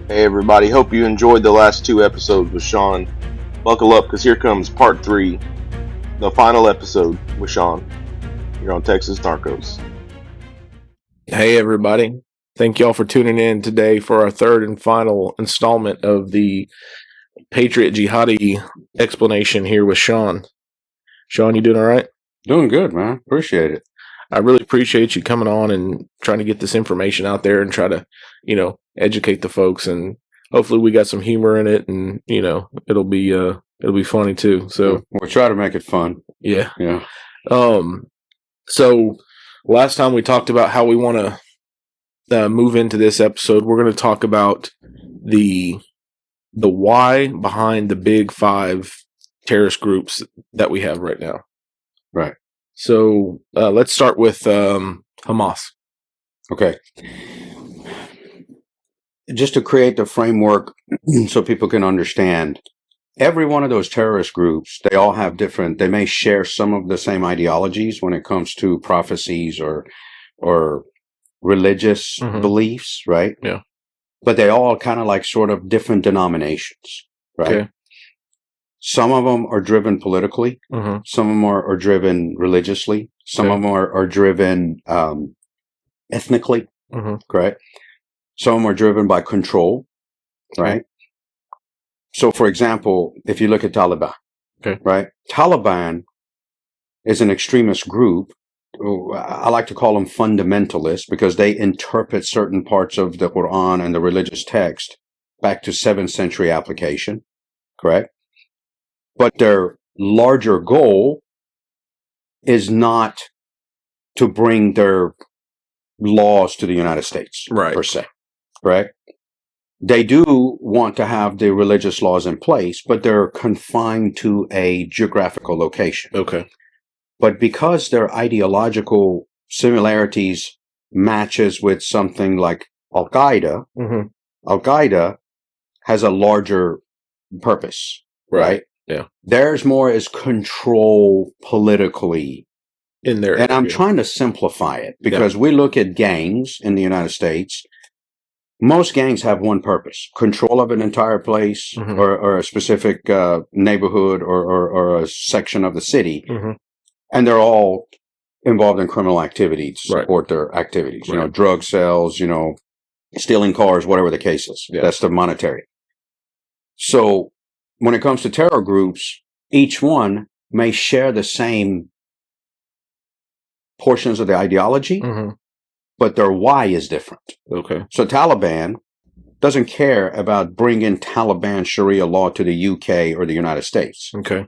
Hey everybody, hope you enjoyed the last two episodes with Shawn. Buckle up, because here comes part 3, the final episode with Shawn. You're on Texas Narcos. Hey everybody, thank y'all for tuning in today for our third and final installment of the Patriot Jihadi explanation here with Shawn. Shawn, you doing all right? Doing good, man. Appreciate it. I really appreciate you coming on and trying to get this information out there and try to, educate the folks, and hopefully we got some humor in it, and it'll be funny too. So we'll try to make it fun. Yeah. Yeah. So last time we talked about how we want to move into this episode. We're going to talk about the why behind the big 5 terrorist groups that we have right now. Right. So let's start with Hamas. Okay. Just to create the framework so people can understand, every one of those terrorist groups, they all have they may share some of the same ideologies when it comes to prophecies or religious beliefs, right? Yeah. But they all kind of like sort of different denominations, right? Okay. Some of them are driven politically. Some of them are driven religiously. Some of them are driven ethnically, correct? Some of them are driven by control, right? So, for example, if you look at Taliban, right? Taliban is an extremist group. I like to call them fundamentalists because they interpret certain parts of the Quran and the religious text back to 7th century application, correct? But their larger goal is not to bring their laws to the United States, per se, correct? They do want to have the religious laws in place, but they're confined to a geographical location. Okay. But because their ideological similarities matches with something like Al-Qaeda, Al-Qaeda has a larger purpose, right? Yeah. Theirs more is control politically in there. And I'm trying to simplify it because we look at gangs in the United States. Most gangs have one purpose: control of an entire place or a specific neighborhood or a section of the city. And they're all involved in criminal activity to support their activities. You know, drug sales, stealing cars, whatever the case is. Yeah. That's the monetary. So when it comes to terror groups, each one may share the same portions of the ideology, but their why is different. Okay. So Taliban doesn't care about bringing Taliban Sharia law to the UK or the United States. Okay.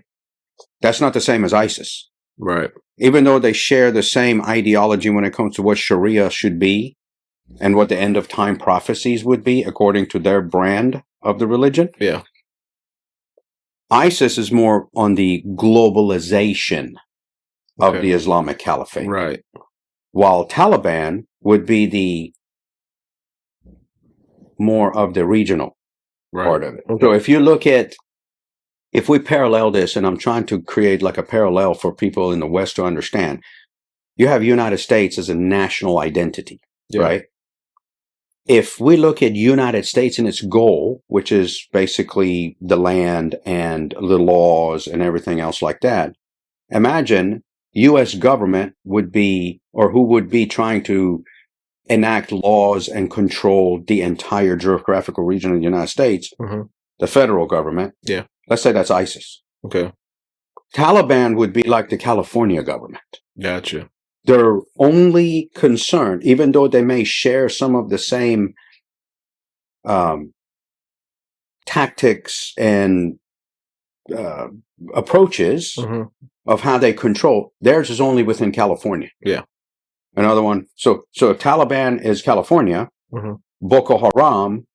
That's not the same as ISIS. Right. Even though they share the same ideology when it comes to what Sharia should be and what the end of time prophecies would be according to their brand of the religion. Yeah. ISIS is more on the globalization of the Islamic Caliphate. Right. While Taliban would be the more of the regional part of it. Okay. So if we parallel this, and I'm trying to create like a parallel for people in the West to understand, you have United States as a national identity, right? If we look at United States and its goal, which is basically the land and the laws and everything else like that, imagine U.S. government would be, or who would be trying to enact laws and control the entire geographical region of the United States, the federal government. Yeah. Let's say that's ISIS. Okay. Taliban would be like the California government. Gotcha. Their only concern, even though they may share some of the same tactics and approaches of how they control, theirs is only within California. Yeah. Another one. So if Taliban is California, Boko Haram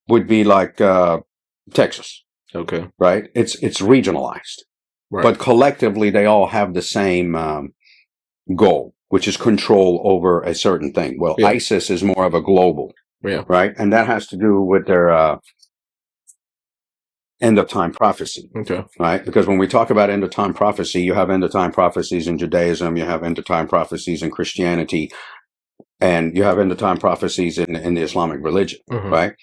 would be like Texas. Okay. Right? It's regionalized. Right. But collectively, they all have the same goal, which is control over a certain thing. Well, ISIS is more of a global. Yeah. Right? And that has to do with their end of time prophecy. Okay. Right? Because when we talk about end of time prophecy, you have end of time prophecies in Judaism, you have end of time prophecies in Christianity. And you have end of time prophecies in the Islamic religion, right?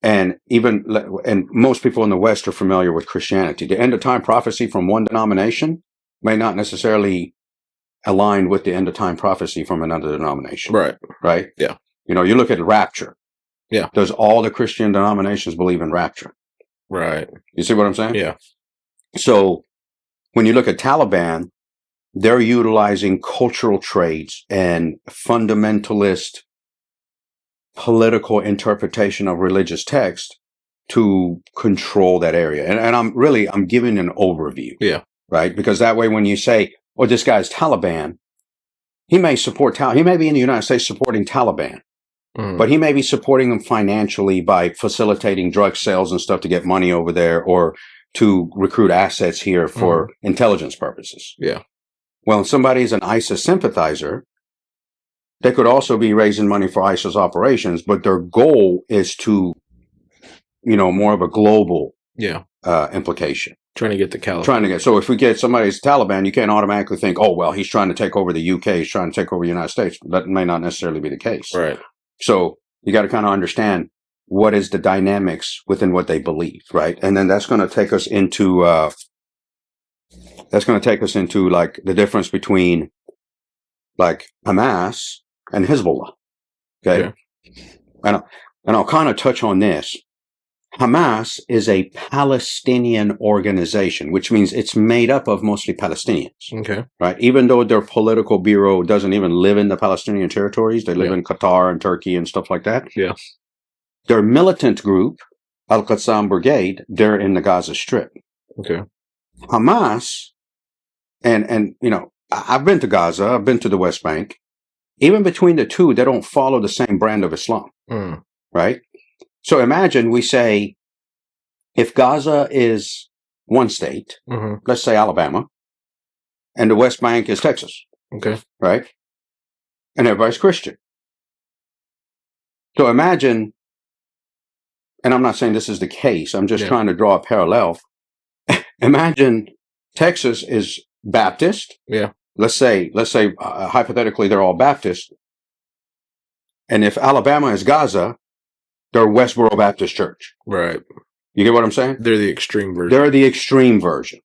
And most people in the West are familiar with Christianity. The end of time prophecy from one denomination may not necessarily align with the end of time prophecy from another denomination. Right. Right? Yeah. You know, you look at rapture. Yeah. Does all the Christian denominations believe in rapture? Right. You see what I'm saying? Yeah. So when you look at Taliban, they're utilizing cultural traits and fundamentalist political interpretation of religious text to control that area. And I'm giving an overview. Yeah. Right? Because that way when you say, oh, this guy's Taliban, he may support he may be in the United States supporting Taliban, but he may be supporting them financially by facilitating drug sales and stuff to get money over there or to recruit assets here for intelligence purposes. Yeah. Well, if somebody's an ISIS sympathizer, they could also be raising money for ISIS operations, but their goal is to, you know, more of a global implication. Trying to get the caliphate. So if we get somebody's Taliban, you can't automatically think, oh, well, he's trying to take over the UK, he's trying to take over the United States. That may not necessarily be the case. Right. So you got to kind of understand what is the dynamics within what they believe, right? And then that's going to take us into like the difference between like Hamas and Hezbollah. Okay. And I'll kind of touch on this. Hamas is a Palestinian organization, which means it's made up of mostly Palestinians. Okay. Right? Even though their political bureau doesn't even live in the Palestinian territories, they live in Qatar and Turkey and stuff like that. Yeah. Their militant group, Al-Qassam Brigade, they're in the Gaza Strip. Okay. Hamas, and you know, I've been to Gaza, I've been to the West Bank. Even between the two, they don't follow the same brand of Islam. Right? So imagine we say, if Gaza is one state, let's say Alabama, and the West Bank is Texas. Okay. Right? And everybody's Christian. So imagine, and I'm not saying this is the case, I'm just trying to draw a parallel. Imagine Texas is Baptist. Yeah. Let's say hypothetically they're all Baptist. And if Alabama is Gaza, they're Westboro Baptist Church. Right. You get what I'm saying? They're the extreme version. They're the extreme version,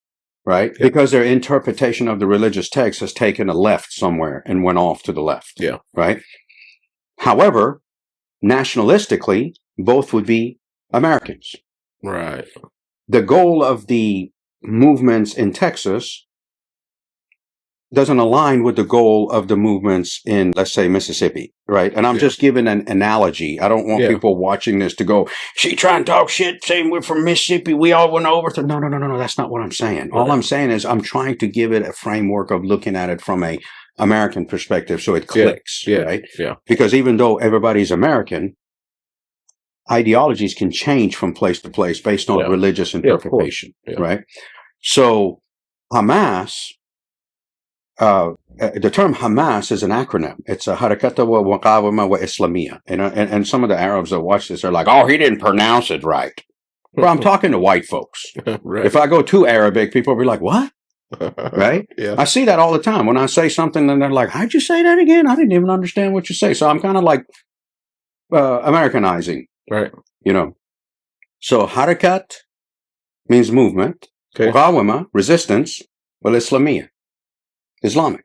right? Yeah. Because their interpretation of the religious text has taken a left somewhere and went off to the left. Yeah. Right? However, nationalistically, both would be Americans. Right. The goal of the movements in Texas doesn't align with the goal of the movements in, let's say, Mississippi, right? And I'm just giving an analogy. I don't want people watching this to go, she trying to talk shit, saying we're from Mississippi, we all went over to... No, that's not what I'm saying. All I'm saying is I'm trying to give it a framework of looking at it from a American perspective so it clicks, right? Yeah. Because even though everybody's American, ideologies can change from place to place based on religious interpretation, right? So Hamas... the term Hamas is an acronym. It's a Harakata wa Muqawama wa Islamiyya. And some of the Arabs that watch this are like, oh, he didn't pronounce it right. Well, I'm talking to white folks. Right. If I go too Arabic, people will be like, what? Right? Yeah. I see that all the time. When I say something and they're like, how'd you say that again? I didn't even understand what you say. So I'm kind of like Americanizing. Right. You know. So Harakat means movement. Okay. Muqawama, resistance. Well, Islamiyya. Islamic.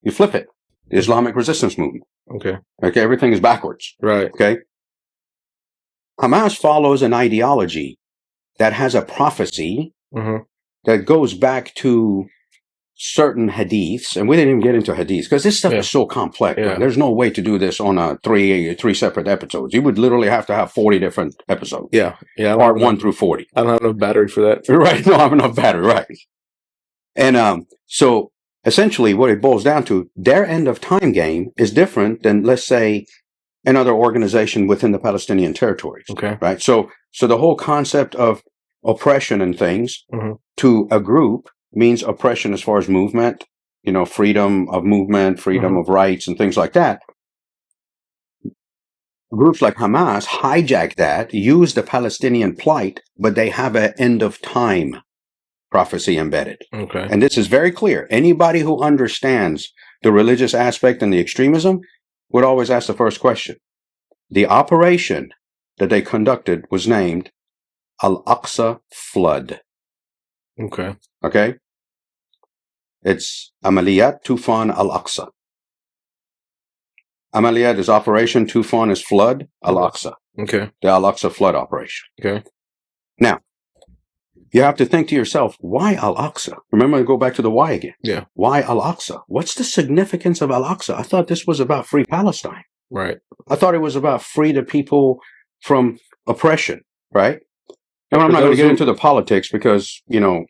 You flip it. The Islamic resistance movement. Okay. Everything is backwards. Right. Okay. Hamas follows an ideology that has a prophecy that goes back to certain hadiths, and we didn't even get into hadiths because this stuff is so complex. Yeah. There's no way to do this on a three separate episodes. You would literally have to have 40 different episodes. Yeah. Part 1 through 40. I don't have enough battery for that. Right. No, I have enough battery. Right. And so essentially what it boils down to, their end of time game is different than, let's say, another organization within the Palestinian territories. Okay. Right. So the whole concept of oppression and things to a group means oppression as far as movement, you know, freedom of movement, freedom of rights and things like that. Groups like Hamas hijack that, use the Palestinian plight, but they have an end of time prophecy embedded. Okay. And this is very clear. Anybody who understands the religious aspect and the extremism would always ask the first question. The operation that they conducted was named Al-Aqsa Flood. Okay. Okay? It's Amaliyat Tufan Al-Aqsa. Amaliyat is operation, Tufan is flood, Al-Aqsa. Okay. The Al-Aqsa flood operation. Okay. Now, you have to think to yourself, why Al-Aqsa? Remember, go back to the why again. Yeah. Why Al-Aqsa? What's the significance of Al-Aqsa? I thought this was about free Palestine. Right. I thought it was about free the people from oppression, right? And I'm not going to get into the politics because, well,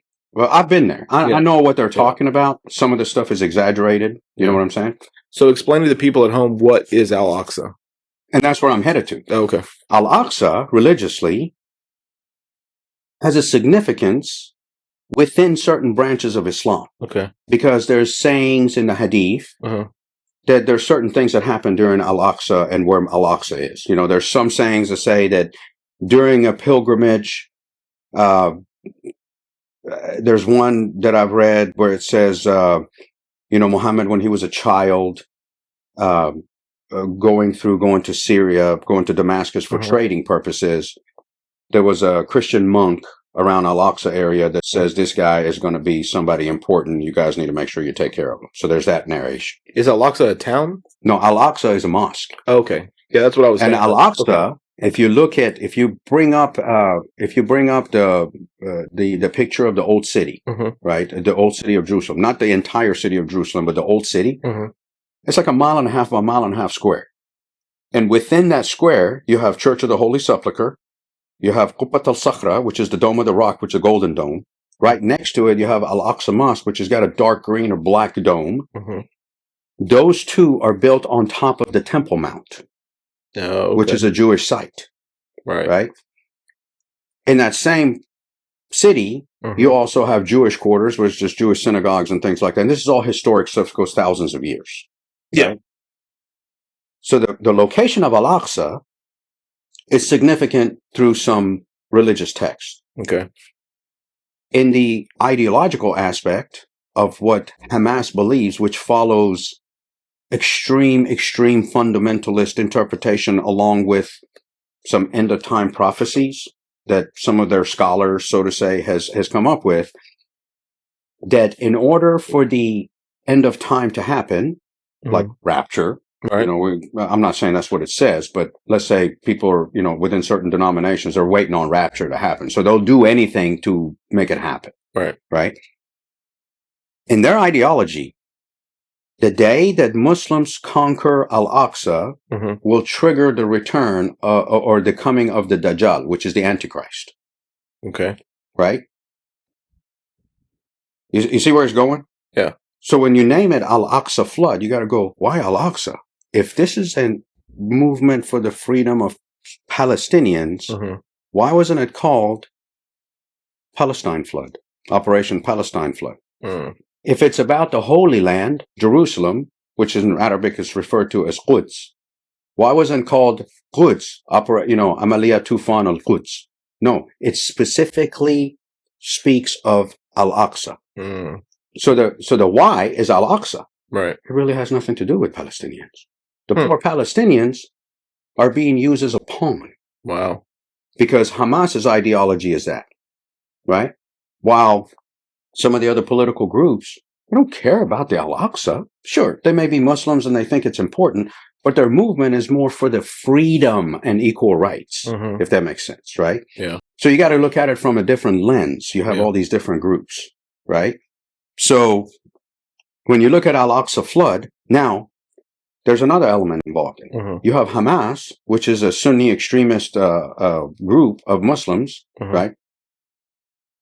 I've been there. I know what they're talking about. Some of the stuff is exaggerated. You know what I'm saying? So explain to the people at home, what is Al-Aqsa? And that's where I'm headed to. Oh, okay. Al-Aqsa, religiously, has a significance within certain branches of Islam. Okay. Because there's sayings in the Hadith that there's certain things that happen during Al-Aqsa and where Al-Aqsa is. There's some sayings that say that during a pilgrimage, there's one that I've read where it says, Muhammad, when he was a child, going to Syria, going to Damascus for trading purposes, there was a Christian monk around Al-Aqsa area that says this guy is going to be somebody important. You guys need to make sure you take care of him. So there's that narration. Is Al-Aqsa a town? No, Al-Aqsa is a mosque. Okay. Yeah, that's what I was saying. And Al-Aqsa, if you bring up the picture of the old city, right? The old city of Jerusalem, not the entire city of Jerusalem, but the old city. It's like a mile and a half square. And within that square, you have Church of the Holy Sepulchre. You have Qubbat al-Sakhra, which is the Dome of the Rock, which is a golden dome. Right next to it, you have Al-Aqsa Mosque, which has got a dark green or black dome. Those two are built on top of the Temple Mount, which is a Jewish site. Right? In that same city, you also have Jewish quarters, which is Jewish synagogues and things like that. And this is all historic stuff that goes thousands of years. Yeah. Right? So the location of Al-Aqsa is significant through some religious texts. Okay. In the ideological aspect of what Hamas believes, which follows extreme fundamentalist interpretation along with some end of time prophecies that some of their scholars, so to say, has come up with, that in order for the end of time to happen, like rapture, right. I'm not saying that's what it says, but let's say people are, within certain denominations are waiting on rapture to happen. So they'll do anything to make it happen. Right. In their ideology, the day that Muslims conquer Al-Aqsa will trigger the return or the coming of the Dajjal, which is the Antichrist. Okay. Right? You see where it's going? Yeah. So when you name it Al-Aqsa Flood, you got to go, why Al-Aqsa? If this is a movement for the freedom of Palestinians, why wasn't it called Palestine Flood? Operation Palestine Flood. If it's about the Holy Land, Jerusalem, which in Arabic is referred to as Quds, why wasn't it called Quds? Amaliyat Tufan al-Quds. No, it specifically speaks of Al-Aqsa. So the why is Al-Aqsa. Right. It really has nothing to do with Palestinians. The poor Palestinians are being used as a pawn. Wow. Because Hamas's ideology is that, right? While some of the other political groups, they don't care about the Al-Aqsa. Sure, they may be Muslims and they think it's important, but their movement is more for the freedom and equal rights, if that makes sense, right? Yeah. So you got to look at it from a different lens. You have all these different groups, right? So when you look at Al-Aqsa Flood, now there's another element involved in it. You have Hamas, which is a Sunni extremist group of Muslims, right?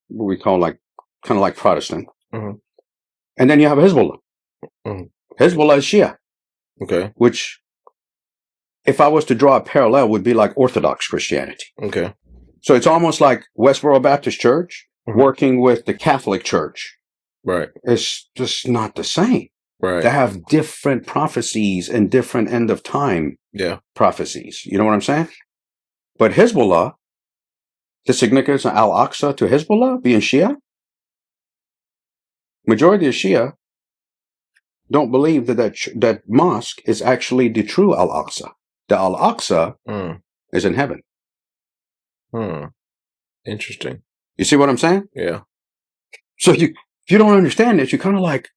What we call kind of like Protestant. And then you have Hezbollah. Hezbollah is Shia. Okay. Which, if I was to draw a parallel, would be like Orthodox Christianity. Okay. So it's almost like Westboro Baptist Church working with the Catholic Church. Right. It's just not the same. Right. They have different prophecies and different end of time prophecies. You know what I'm saying? But Hezbollah, the significance of Al-Aqsa to Hezbollah being Shia, majority of Shia don't believe that mosque is actually the true Al-Aqsa. The Al-Aqsa is in heaven. Interesting. You see what I'm saying? Yeah. So if you don't understand this, you're kind of like,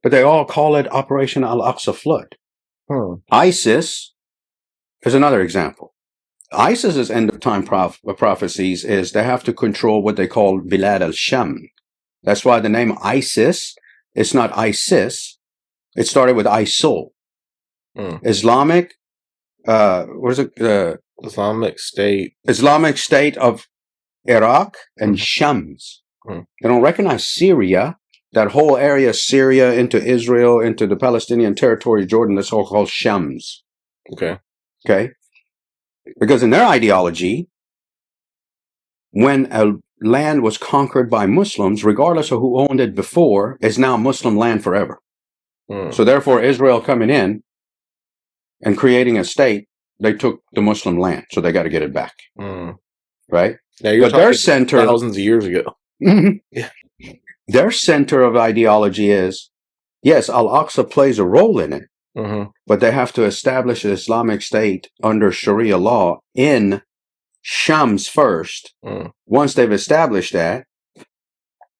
but they all call it Operation Al-Aqsa Flood. ISIS is another example. ISIS's end of time prophecies is they have to control what they call Bilad al-Sham. That's why the name ISIS, it's not ISIS. It started with ISIL. Islamic, what is it? Islamic State. Islamic State of Iraq and Shams. They don't recognize Syria. That whole area, Syria into Israel, into the Palestinian territory, Jordan, that's all called Shams. Okay. Because in their ideology, when a land was conquered by Muslims, regardless of who owned it before, is now Muslim land forever. So therefore, Israel coming in and creating a state, they took the Muslim land, so they got to get it back. Right? Now you're but their center, thousands of years ago. Yeah. Their center of ideology is, yes, Al-Aqsa plays a role in it, but they have to establish an Islamic State under Sharia law in Shams first. Once they've established that,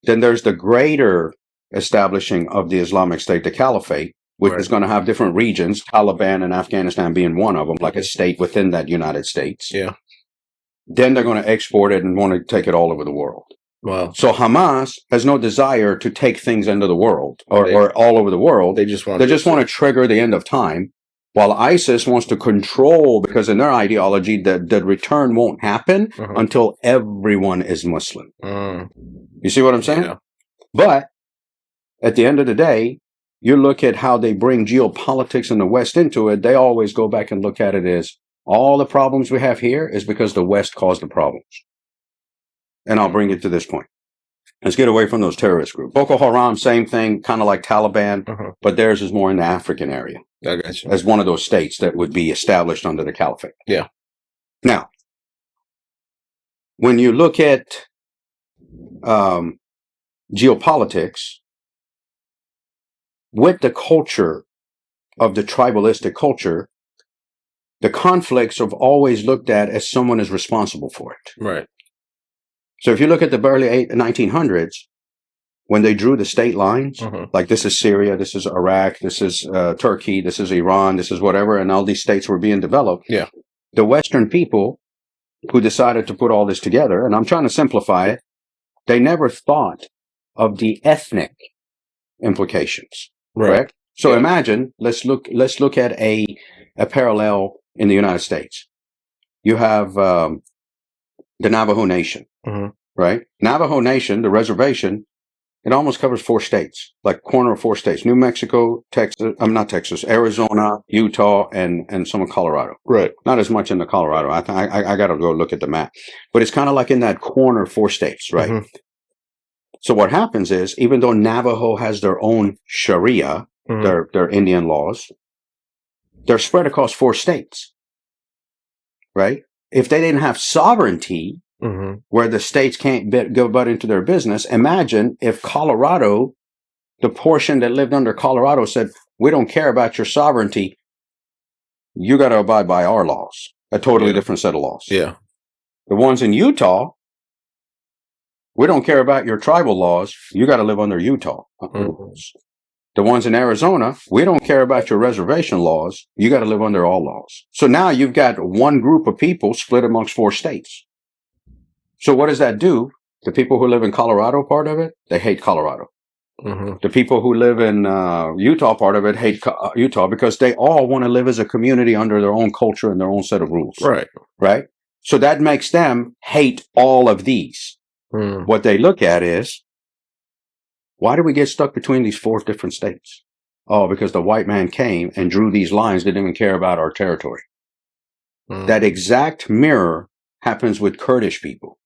then there's the greater establishing of the Islamic State, the Caliphate, which is going to have different regions, Taliban and Afghanistan being one of them, like a state within that United States. Yeah. Then they're going to export it and want to take it all over the world. Wow. So Hamas has no desire to take things into the world or all over the world. They just want to trigger the end of time, while ISIS wants to control, because in their ideology, the return won't happen until everyone is Muslim. You see what I'm saying? Yeah. But at the end of the day, you look at how they bring geopolitics in the West into it, they always go back and look at it as all the problems we have here is because the West caused the problems. And I'll bring it to this point. Let's get away from those terrorist groups. Boko Haram, same thing, kind of like Taliban, but theirs is more in the African area. I got you. As one of those states that would be established under the caliphate. Yeah. Now, when you look at geopolitics, with the culture of the tribalistic culture, the conflicts are always looked at as someone is responsible for it. Right. So if you look at the early 1900s, when they drew the state lines, like this is Syria, this is Iraq, this is Turkey, this is Iran, this is whatever, and all these states were being developed. Yeah. The Western people who decided to put all this together, and I'm trying to simplify it, they never thought of the ethnic implications. Right. Correct? So imagine, let's look at a parallel in the United States. You have the Navajo Nation, right? Navajo Nation, the reservation, it almost covers 4 states, like corner of 4 states: New Mexico, Texas, Arizona, Utah, and some of Colorado. Right. Not as much in the Colorado. I got to go look at the map, but it's kind of like in that corner 4 states, right? So what happens is, even though Navajo has their own Sharia, their Indian laws, they're spread across 4 states, right? If they didn't have sovereignty, where the states can't go butt into their business, imagine if Colorado, the portion that lived under Colorado, said, we don't care about your sovereignty, you got to abide by our laws, a totally different set of laws. Yeah. The ones in Utah, we don't care about your tribal laws, you got to live under Utah rules. The ones in Arizona, we don't care about your reservation laws, you got to live under all laws. So now you've got one group of people split amongst 4 states. So what does that do? The people who live in Colorado part of it, they hate Colorado. The people who live in Utah part of it hate Utah, because they all want to live as a community under their own culture and their own set of rules. Right. Right? So that makes them hate all of these. What they look at is, why do we get stuck between these 4 different states? Oh, because the white man came and drew these lines, didn't even care about our territory. That exact mirror happens with Kurdish people.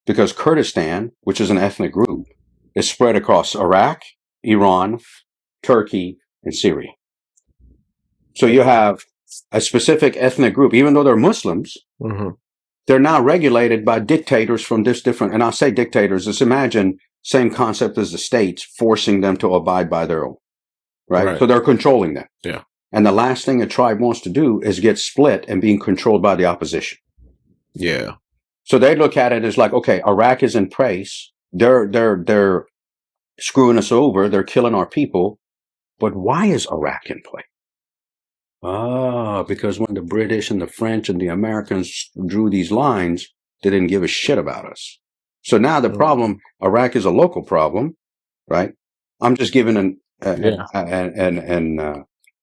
Because Kurdistan, which is an ethnic group, is spread across Iraq, Iran, Turkey, and Syria. So you have a specific ethnic group, even though they're Muslims, they're now regulated by dictators from this different, and I'll say dictators, just imagine same concept as the states, forcing them to abide by their own. Right? So they're controlling them. Yeah. And the last thing a tribe wants to do is get split and being controlled by the opposition. Yeah. So they look at it as like, okay, Iraq is in place. They're screwing us over. They're killing our people. But why is Iraq in play? Because when the British and the French and the Americans drew these lines, they didn't give a shit about us. So now the problem, Iraq is a local problem, right? I'm just giving an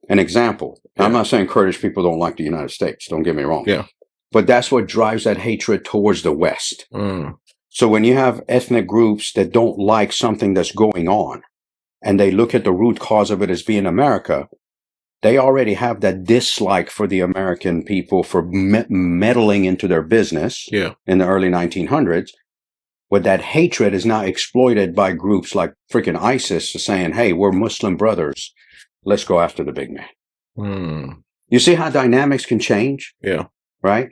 example. Yeah. I'm not saying Kurdish people don't like the United States. Don't get me wrong. Yeah. But that's what drives that hatred towards the West. So when you have ethnic groups that don't like something that's going on, and they look at the root cause of it as being America, they already have that dislike for the American people for meddling into their business in the early 1900s. But that hatred is now exploited by groups like freaking ISIS saying, hey, we're Muslim brothers. Let's go after the big man. You see how dynamics can change? Yeah. Right?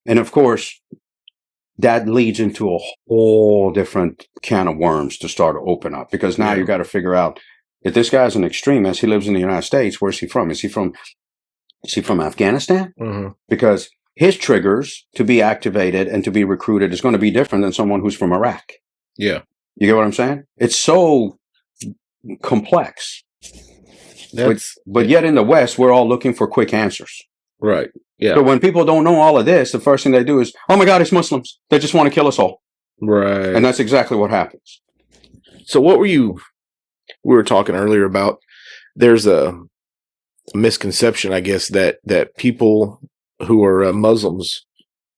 And of course, that leads into a whole different can of worms to start to open up, because now you got to figure out, if this guy's an extremist, he lives in the United States, where's he from? Is he from Afghanistan? Because his triggers to be activated and to be recruited is going to be different than someone who's from Iraq. Yeah. You get what I'm saying? It's so complex. But yet in the West, we're all looking for quick answers. Right. Yeah. So when people don't know all of this, the first thing they do is, oh my God, it's Muslims. They just want to kill us all. Right. And that's exactly what happens. So we were talking earlier about, there's a misconception, I guess, that people who are Muslims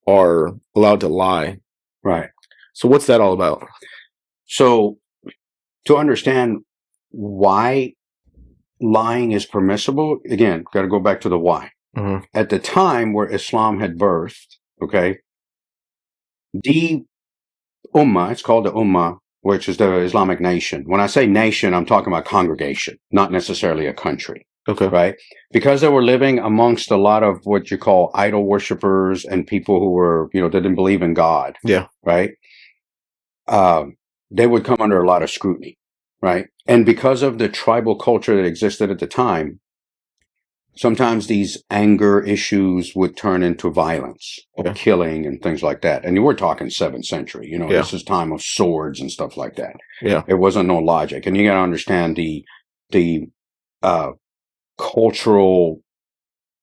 are allowed to lie. Right. So what's that all about? So to understand why lying is permissible, again, got to go back to the why. At the time where Islam had birthed, okay, the Ummah, it's called the Ummah, which is the Islamic nation. When I say nation, I'm talking about congregation, not necessarily a country. Okay. Right? Because they were living amongst a lot of what you call idol worshippers and people who were, that didn't believe in God. Yeah. Right? They would come under a lot of scrutiny. Right? And because of the tribal culture that existed at the time, sometimes these anger issues would turn into violence, or killing and things like that. And we're talking 7th century, this is time of swords and stuff like that. Yeah. It wasn't no logic. And you got to understand the cultural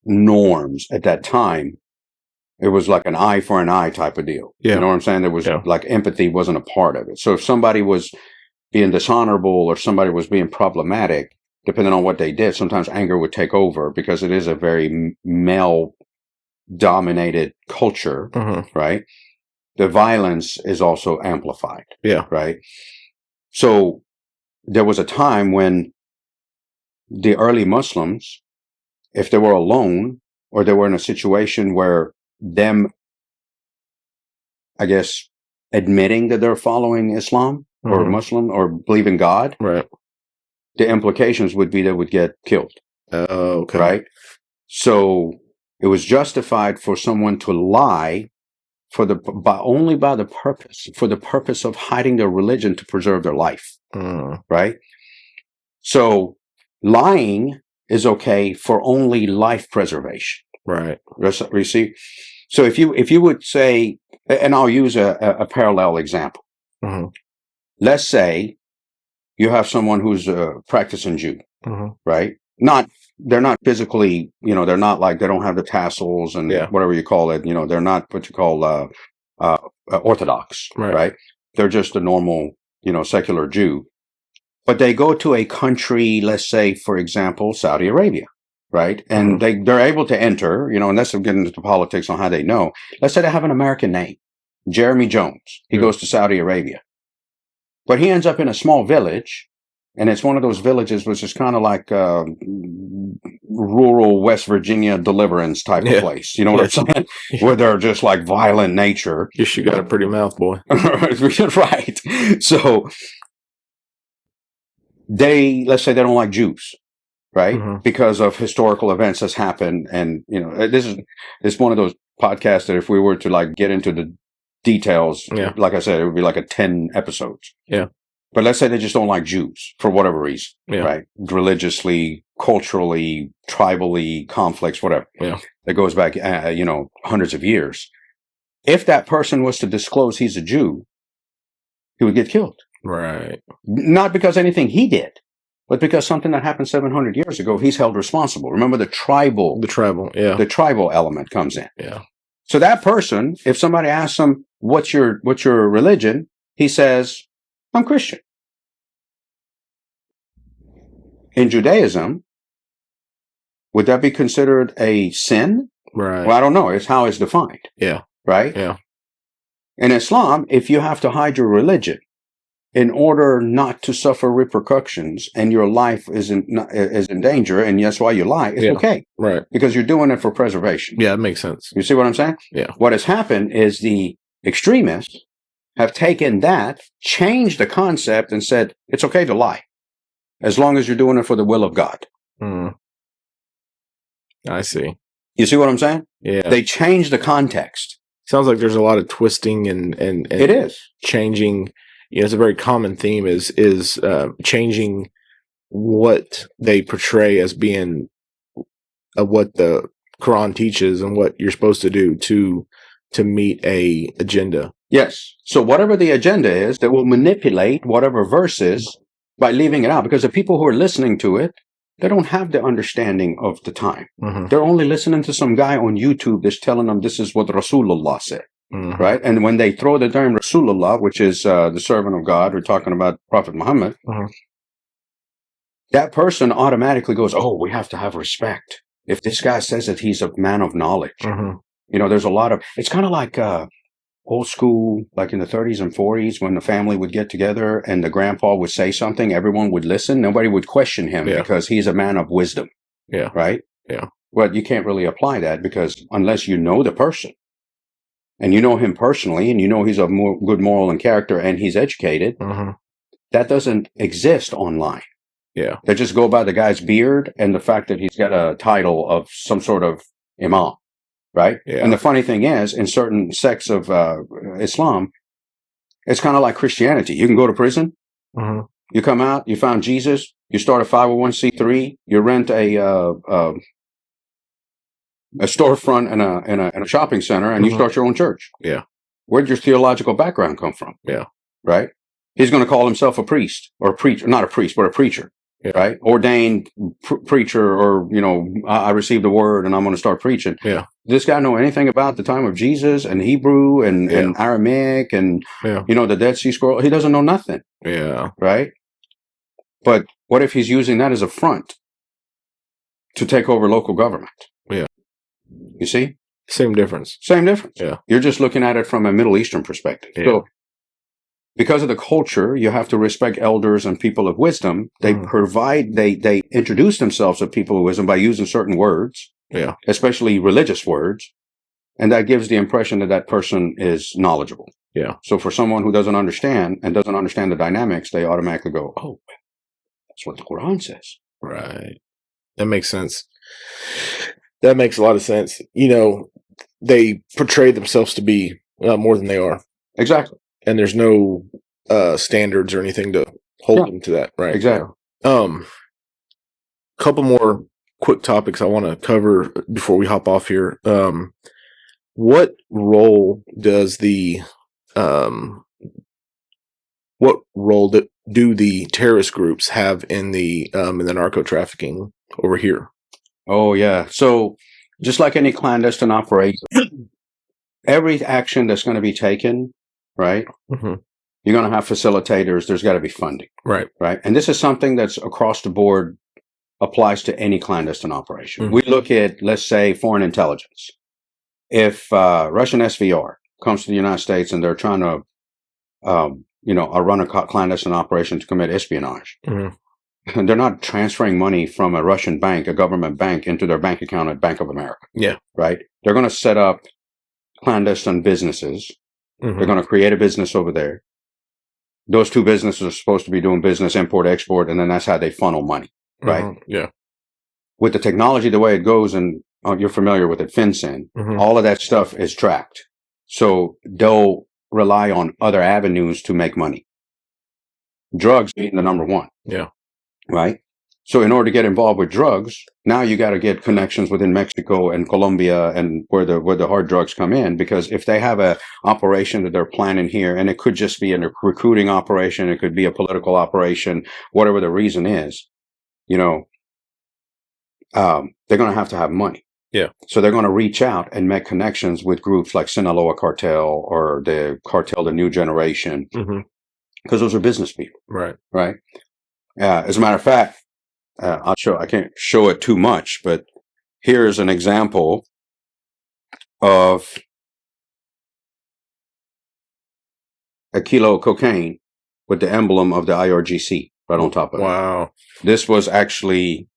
norms at that time. It was like an eye for an eye type of deal. Yeah. You know what I'm saying? There was like empathy wasn't a part of it. So if somebody was being dishonorable or somebody was being problematic, depending on what they did, sometimes anger would take over, because it is a very male-dominated culture, right? The violence is also amplified, right? So there was a time when the early Muslims, if they were alone or they were in a situation where them, I guess, admitting that they're following Islam or Muslim or believe in God, right, the implications would be they would get killed. Okay. Right? So it was justified for someone to lie for the purpose of hiding their religion to preserve their life. Right? So lying is okay for only life preservation. Right. You see? So if you would say, and I'll use a parallel example. Let's say you have someone who's a practicing Jew, right? They're not physically, they're not like, they don't have the tassels and whatever you call it. They're not what you call Orthodox, right? They're just a normal, secular Jew. But they go to a country, let's say, for example, Saudi Arabia, right? And they're able to enter, and that's getting into politics on how they know. Let's say they have an American name, Jeremy Jones. He goes to Saudi Arabia. But he ends up in a small village, and it's one of those villages which is kind of like rural West Virginia Deliverance type of place. You know what I'm saying? Where they're just like violent nature. Yes, you got a pretty mouth, boy. Right. So let's say they don't like Jews, right? Because of historical events that's happened. And, it's one of those podcasts that if we were to like get into the details, like I said, it would be like 10 episodes. Yeah. But let's say they just don't like Jews for whatever reason, Yeah. right? Religiously, culturally, tribally, conflicts, whatever. Yeah. That goes back, hundreds of years. If that person was to disclose he's a Jew, he would get killed. Right. Not because anything he did, but because something that happened 700 years ago, he's held responsible. Remember the tribal element comes in. Yeah. So that person, if somebody asks him, what's your religion? He says, I'm Christian. In Judaism, would that be considered a sin? Right. Well, I don't know. It's how it's defined. Yeah. Right? Yeah. In Islam, if you have to hide your religion in order not to suffer repercussions and your life is in danger, and that's why you lie, it's okay. Right. Because you're doing it for preservation. Yeah, it makes sense. You see what I'm saying? Yeah. What has happened is the extremists have taken that, changed the concept, and said it's okay to lie as long as you're doing it for the will of God. I see. You see what I'm saying? Yeah. They changed the context. Sounds like there's a lot of twisting and it is changing. It's a very common theme is changing what they portray as being what the Quran teaches and what you're supposed to do to meet a agenda. Yes. So whatever the agenda is, that will manipulate whatever verse is by leaving it out. Because the people who are listening to it, they don't have the understanding of the time. Mm-hmm. They're only listening to some guy on YouTube that's telling them this is what Rasulullah said. Mm-hmm. Right? And when they throw the term Rasulullah, which is the servant of God, we're talking about Prophet Muhammad, that person automatically goes, oh, we have to have respect. If this guy says that he's a man of knowledge, there's a lot of, it's kind of like old school, like in the 30s and 40s, when the family would get together and the grandpa would say something, everyone would listen. Nobody would question him because he's a man of wisdom. Yeah. Right? Yeah. Well, you can't really apply that because unless you know the person and you know him personally and you know he's of good moral and character and he's educated, that doesn't exist online. Yeah. They just go by the guy's beard and the fact that he's got a title of some sort of imam. Right? Yeah. And the funny thing is, in certain sects of Islam, it's kind of like Christianity. You can go to prison, you come out, you found Jesus, you start a 501c3, you rent a storefront in a shopping center, and you start your own church. Yeah. Where'd your theological background come from? Yeah. Right? He's going to call himself a priest, or a preacher, not a priest, but a preacher. Yeah. Right? Ordained preacher, or, I received a word and I'm going to start preaching. Yeah. This guy know anything about the time of Jesus and Hebrew and Aramaic and, the Dead Sea Scroll? He doesn't know nothing. Yeah. Right? But what if he's using that as a front to take over local government? Yeah. You see? Same difference. Same difference. Yeah. You're just looking at it from a Middle Eastern perspective. Yeah. So, because of the culture, you have to respect elders and people of wisdom. They they introduce themselves to people of wisdom by using certain words, especially religious words, and that gives the impression that that person is knowledgeable. Yeah. So for someone who doesn't understand the dynamics, they automatically go, "Oh, that's what the Quran says." Right. That makes sense. That makes a lot of sense. They portray themselves to be more than they are. Exactly. And there's no standards or anything to hold them to that, right? Exactly. Couple more quick topics I want to cover before we hop off here. What role does do the terrorist groups have in the narco trafficking over here? Oh yeah. So just like any clandestine operation, every action that's going to be taken, right? You're going to have facilitators. There's got to be funding. Right. Right. And this is something that's across the board applies to any clandestine operation. We look at, let's say, foreign intelligence. If Russian SVR comes to the United States and they're trying to, run a clandestine operation to commit espionage, they're not transferring money from a Russian bank, a government bank, into their bank account at Bank of America. Yeah. Right. They're going to set up clandestine businesses. They're going to create a business over there. Those two businesses are supposed to be doing business, import, export, and then that's how they funnel money, right? Yeah. With the technology the way it goes, and you're familiar with it, FinCEN, all of that stuff is tracked. So they'll rely on other avenues to make money. drugs being the number one. Yeah. Right. So in order to get involved with drugs, now you got to get connections within Mexico and Colombia and where the hard drugs come in, because if they have a operation that they're planning here, and it could just be a recruiting operation, it could be a political operation, whatever the reason is, you know, they're going to have money. Yeah. So they're going to reach out and make connections with groups like Sinaloa Cartel or the Cartel, the New Generation, because those are business people. Right. Right. As a matter of fact, I can't show it too much, but here's an example of a kilo of cocaine with the emblem of the IRGC right on top of it. Wow. This was actually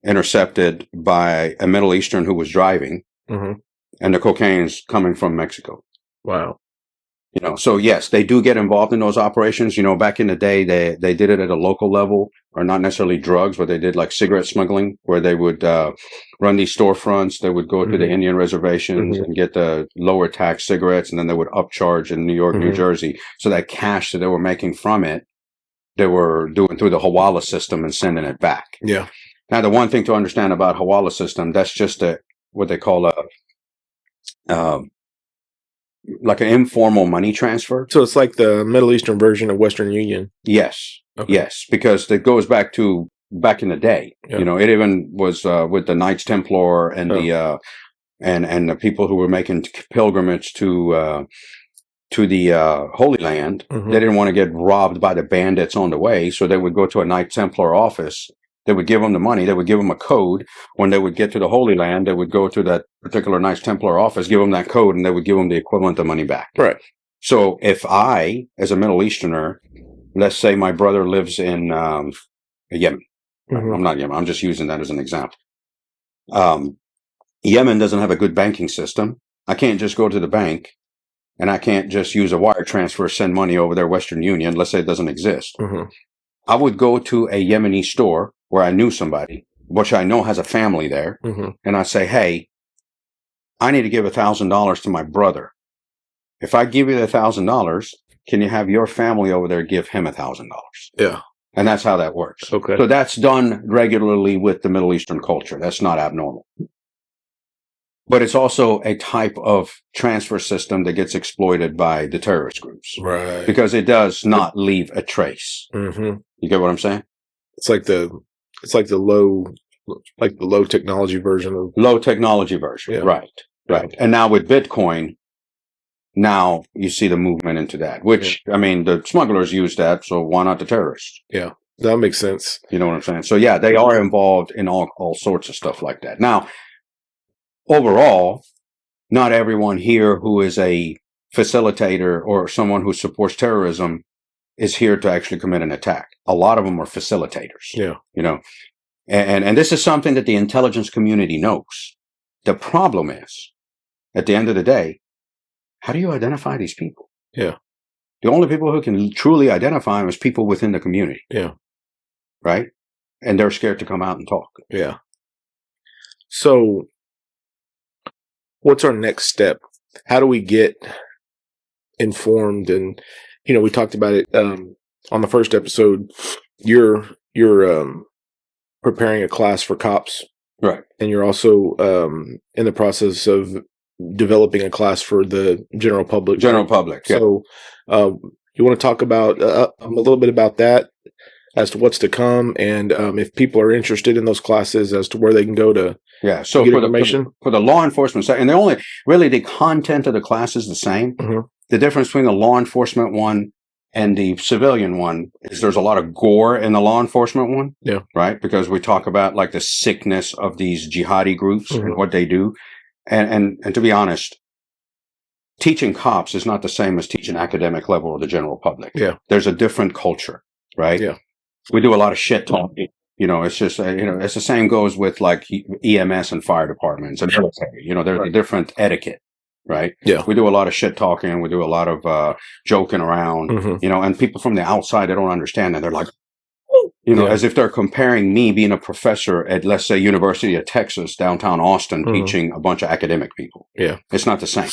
intercepted by a Middle Eastern who was driving, and the cocaine's coming from Mexico. Wow. You know, so yes, they do get involved in those operations. You know, back in the day, they did it at a local level, or not necessarily drugs, but they did like cigarette smuggling, where they would run these storefronts. They would go to the Indian reservations and get the lower tax cigarettes, and then they would upcharge in New York, New Jersey. So that cash that they were making from it, they were doing through the Hawala system and sending it back. Yeah. Now, the one thing to understand about Hawala system, that's just what they call like an informal money transfer. So it's like the Middle Eastern version of Western Union. Yes. Okay. Yes. Because it goes back in the day. Yeah. You know, it even was with the Knights Templar and and the people who were making pilgrimage to the Holy Land. They didn't want to get robbed by the bandits on the way, so they would go to a Knights Templar office. They would give them the money. They would give them a code. When they would get to the Holy Land, they would go to that particular Knights Templar office, give them that code, and they would give them the equivalent of money back. Right. So if I, as a Middle Easterner, let's say my brother lives in Yemen. I'm not Yemen. I'm just using that as an example. Yemen doesn't have a good banking system. I can't just go to the bank, and I can't just use a wire transfer, send money over there, Western Union. Let's say it doesn't exist. I would go to a Yemeni store where I knew somebody, which I know has a family there, and I say, hey, I need to give $1,000 to my brother. If I give you the $1,000, can you have your family over there give him $1,000? Yeah. And that's how that works. Okay. So that's done regularly with the Middle Eastern culture. That's not abnormal. But it's also a type of transfer system that gets exploited by the terrorist groups. Right. Because it does not leave a trace. You get what I'm saying? It's like the low technology version of low technology version. Yeah. Right. And now with Bitcoin, now you see the movement into that, which, I mean, the smugglers use that. So why not the terrorists? Yeah. That makes sense. You know what I'm saying? So yeah, they are involved in all sorts of stuff like that. Now, overall, not everyone here who is a facilitator or someone who supports terrorism is here to actually commit an attack. A lot of them are facilitators. Yeah. You know, and this is something that the intelligence community knows. The problem is, at the end of the day, how do you identify these people? Yeah. The only people who can truly identify them is people within the community. Yeah. Right? And they're scared to come out and talk. Yeah. So what's our next step? How do we get informed? And, you know, we talked about it on the first episode. You're preparing a class for cops. Right. And you're also in the process of developing a class for the general public. General public. Yeah. So you want to talk about a little bit about that as to what's to come, and if people are interested in those classes, as to where they can go to so get information? For the law enforcement side, and the content of the class is the same. The difference between the law enforcement one and the civilian one is there's a lot of gore in the law enforcement one. Yeah. Right? Because we talk about like the sickness of these jihadi groups and what they do. And to be honest, teaching cops is not the same as teaching academic level or the general public. Yeah. There's a different culture, right? Yeah. We do a lot of shit talking. You know, it's just, it's the same goes with like EMS and fire departments and military. You know, there's a different etiquette, right? Yeah. We do a lot of shit talking. We do a lot of joking around, you know, and people from the outside, they don't understand that. They're like, you know, as if they're comparing me being a professor at, let's say, University of Texas, downtown Austin, teaching a bunch of academic people. Yeah. It's not the same.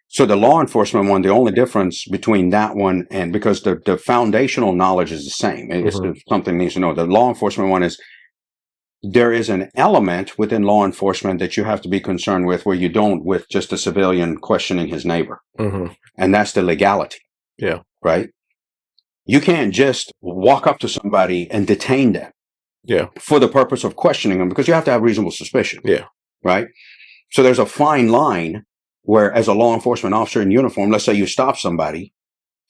So the law enforcement one, the only difference between that one and because the foundational knowledge is the same. It's something needs to know. The law enforcement one is there is an element within law enforcement that you have to be concerned with where you don't with just a civilian questioning his neighbor. And that's the legality. Yeah. Right? You can't just walk up to somebody and detain them. Yeah. For the purpose of questioning them because you have to have reasonable suspicion. Yeah. Right? So there's a fine line where as a law enforcement officer in uniform, let's say you stop somebody,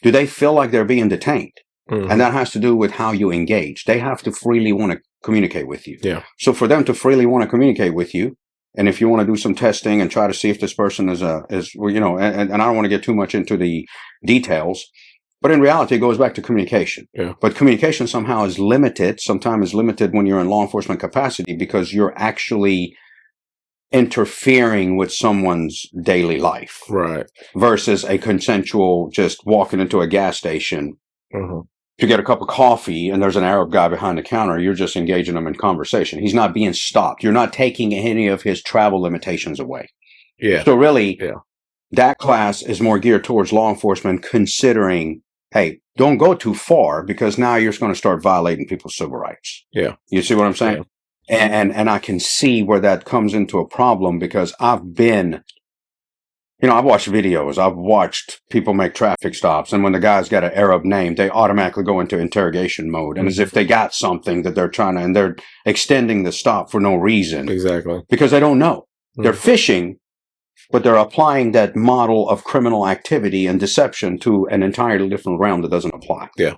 do they feel like they're being detained? And that has to do with how you engage. They have to freely want to communicate with you. Yeah. So for them to freely want to communicate with you, and if you want to do some testing and try to see if this person is you know, and I don't want to get too much into the details, but in reality, it goes back to communication. Yeah. But communication somehow is limited. Sometimes is limited when you're in law enforcement capacity because you're actually interfering with someone's daily life. Right. Versus a consensual just walking into a gas station to get a cup of coffee and there's an Arab guy behind the counter. You're just engaging him in conversation. He's not being stopped. You're not taking any of his travel limitations away. Yeah. So really, that class is more geared towards law enforcement considering, hey, don't go too far because now you're going to start violating people's civil rights. Yeah. You see what I'm saying? Yeah. And I can see where that comes into a problem because I've been, you know, I've watched videos. I've watched people make traffic stops. And when the guy's got an Arab name, they automatically go into interrogation mode. And as if they got something that they're trying to, and they're extending the stop for no reason. Exactly. Because they don't know. They're fishing, but they're applying that model of criminal activity and deception to an entirely different realm that doesn't apply. Yeah.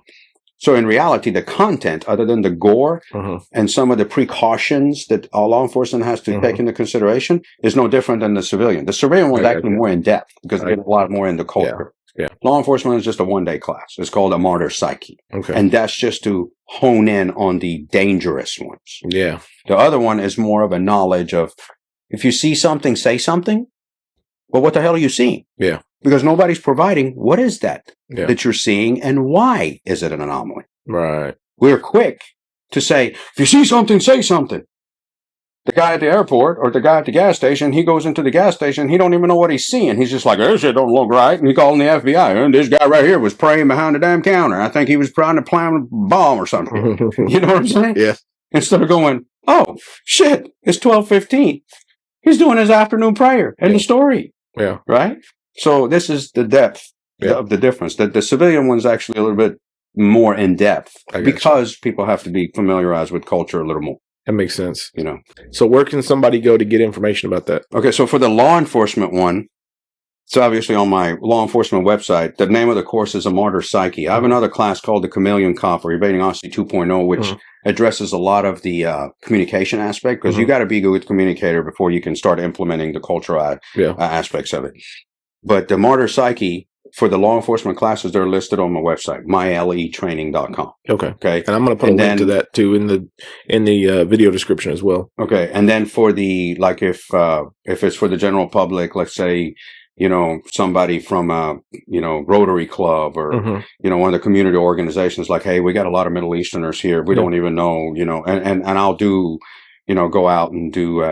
So in reality, the content, other than the gore and some of the precautions that all law enforcement has to take into consideration, is no different than the civilian. The civilian one's actually more in depth because they get a lot more into culture. Yeah. Law enforcement is just a one-day class. It's called a martyr psyche. Okay. And that's just to hone in on the dangerous ones. Yeah. The other one is more of a knowledge of, if you see something, say something. Well, what the hell are you seeing? Yeah. Because nobody's providing what is that that you're seeing and why is it an anomaly? Right. We're quick to say, if you see something, say something. The guy at the airport or the guy at the gas station, he goes into the gas station, he don't even know what he's seeing. He's just like, this shit don't look right. And he called the FBI. And this guy right here was praying behind the damn counter. I think he was trying to plant a bomb or something. You know what I'm saying? Yeah. Instead of going, oh, shit, it's 12:15. He's doing his afternoon prayer and the story. Yeah. Right? So this is the depth of the difference. That the civilian one's actually a little bit more in depth because people have to be familiarized with culture a little more. That makes sense. You know. So where can somebody go to get information about that? Okay, so for the law enforcement one, it's obviously on my law enforcement website. The name of the course is A Martyr Psyche. I have another class called the Chameleon Cop or Evading Honesty 2.0, which addresses a lot of the communication aspect because you got to be a good communicator before you can start implementing the cultural aspects of it. But the Martyr Psyche, for the law enforcement classes, they're listed on my website, myletraining.com. Okay. And I'm going to put a link to that too in the video description as well. Okay. And then for the, like if it's for the general public, let's say, you know, somebody from Rotary Club or, you know, one of the community organizations like, hey, we got a lot of Middle Easterners here. We don't even know, you know, and I'll do, you know, go out and do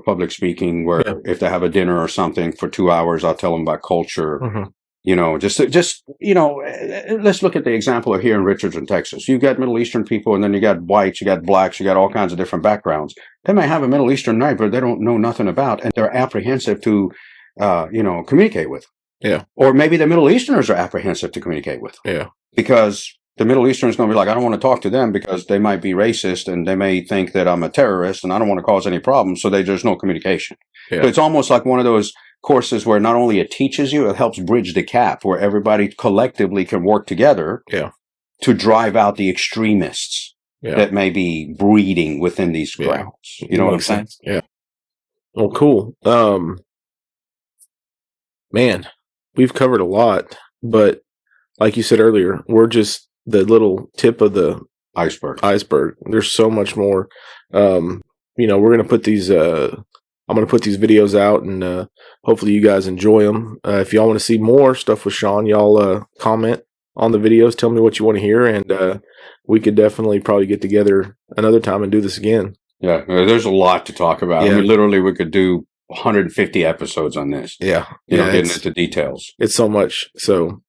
public speaking where if they have a dinner or something for 2 hours, I'll tell them about culture. You know, just you know, let's look at the example of here in Richardson, Texas. You've got Middle Eastern people, and then you got whites, you got blacks, you got all kinds of different backgrounds. They may have a Middle Eastern neighbor they don't know nothing about, and they're apprehensive to, communicate with. Yeah. Or maybe the Middle Easterners are apprehensive to communicate with. Yeah. Because the Middle Eastern is going to be like, I don't want to talk to them because they might be racist and they may think that I'm a terrorist and I don't want to cause any problems. So there's no communication. Yeah. So it's almost like one of those courses where not only it teaches you, it helps bridge the gap where everybody collectively can work together to drive out the extremists that may be breeding within these grounds. You know what I'm saying? Yeah. Well, cool. Man, we've covered a lot, but like you said earlier, we're just the little tip of the iceberg. There's so much more. We're going to put these, I'm going to put these videos out and hopefully you guys enjoy them. If y'all want to see more stuff with Shawn, y'all comment on the videos. Tell me what you want to hear. And we could definitely probably get together another time and do this again. Yeah, there's a lot to talk about. Yeah. I mean, literally we could do 150 episodes on this. Yeah. Getting into details. It's so much. So,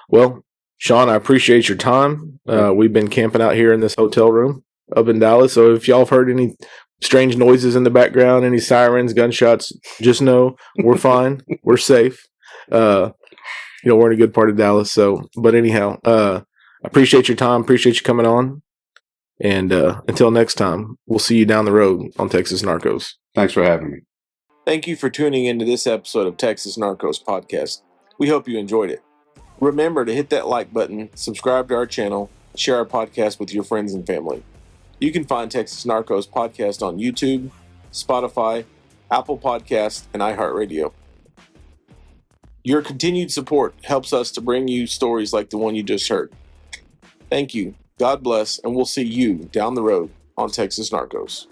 well, Shawn, I appreciate your time. We've been camping out here in this hotel room up in Dallas. So if y'all have heard any strange noises in the background, any sirens, gunshots, just know we're fine. We're safe. We're in a good part of Dallas. So, but anyhow, I appreciate your time. Appreciate you coming on. And until next time, we'll see you down the road on Texas Narcos. Thanks for having me. Thank you for tuning into this episode of Texas Narcos Podcast. We hope you enjoyed it. Remember to hit that like button, subscribe to our channel, share our podcast with your friends and family. You can find Texas Narcos Podcast on YouTube, Spotify, Apple Podcasts, and iHeartRadio. Your continued support helps us to bring you stories like the one you just heard. Thank you. God bless, and we'll see you down the road on Texas Narcos.